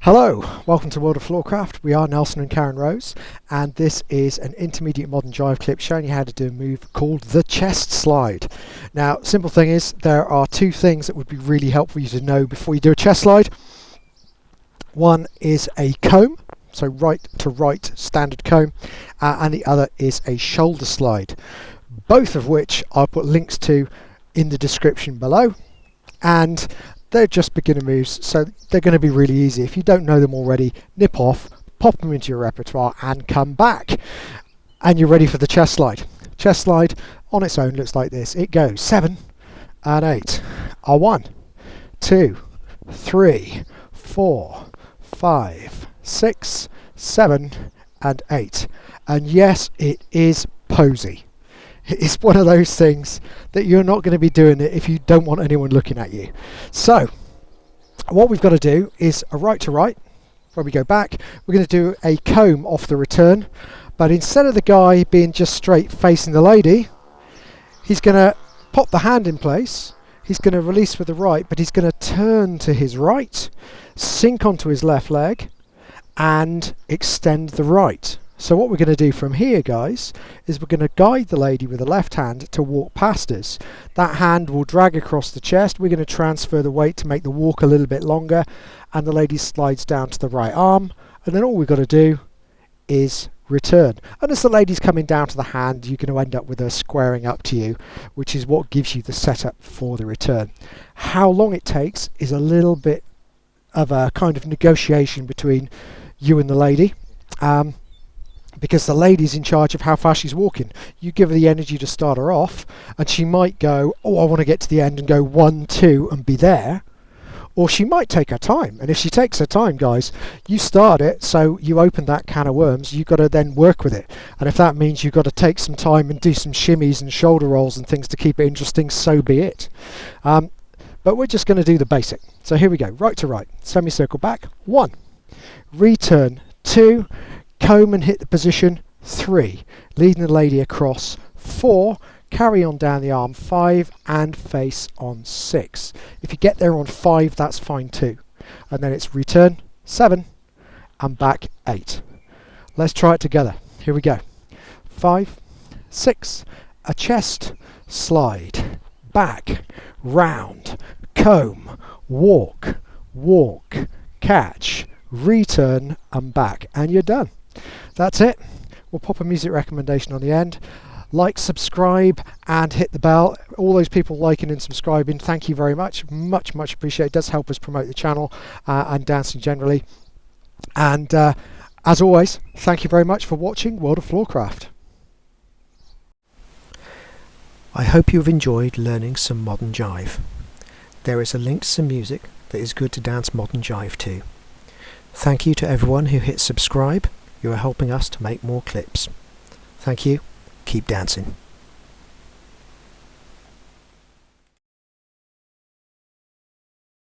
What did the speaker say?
Hello, welcome to World of Floorcraft. We are Nelson and Karen Rose, and this is an intermediate modern jive clip showing you how to do a move called the chest slide. Now, simple thing is, there are two things that would be really helpful for you to know before you do a chest slide. One is a comb, so right to right standard comb, and the other is a shoulder slide, both of which I'll put links to in the description below. And they're just beginner moves, so they're going to be really easy. If you don't know them already, nip off, pop them into your repertoire and come back. And you're ready for the chest slide. Chest slide on its own looks like this. It goes 7 and 8. 1, 2, 3, 4, 5, 6, 7 and 8. And yes, it is posy. It's one of those things that you're not going to be doing it if you don't want anyone looking at you. So what we've got to do is a right to right. When we go back, we're going to do a comb off the return, but instead of the guy being just straight facing the lady, he's going to pop the hand in place. He's going to release with the right, but he's going to turn to his right, sink onto his left leg and extend the right. So what we're going to do from here, guys, is we're going to guide the lady with the left hand to walk past us. That hand will drag across the chest. We're going to transfer the weight to make the walk a little bit longer, and the lady slides down to the right arm, and then all we've got to do is return. And as the lady's coming down to the hand, you're going to end up with her squaring up to you, which is what gives you the setup for the return. How long it takes is a little bit of a kind of negotiation between you and the lady. Because the lady's in charge of how fast she's walking. You give her the energy to start her off, and she might go, oh, I want to get to the end and go 1, 2 and be there. Or she might take her time, and if she takes her time, guys, you start it, so you open that can of worms, you've got to then work with it. And if that means you've got to take some time and do some shimmies and shoulder rolls and things to keep it interesting, so be it. But we're just going to do the basic. So here we go, right to right, semicircle back, 1, return, 2, comb and hit the position, 3, leading the lady across, 4, carry on down the arm, 5, and face on 6. If you get there on 5, that's fine too. And then it's return, 7, and back, 8. Let's try it together. Here we go. 5, 6, a chest, slide, back, round, comb, walk, walk, catch, return, and back. And you're done. That's it. We'll pop a music recommendation on the end. Like, subscribe and hit the bell. All those people liking and subscribing, thank you very much. Much appreciated. It does help us promote the channel and dancing generally. And as always, thank you very much for watching World of Floorcraft. I hope you've enjoyed learning some modern jive. There is a link to some music that is good to dance modern jive to. Thank you to everyone who hit subscribe. You are helping us to make more clips. Thank you. Keep dancing.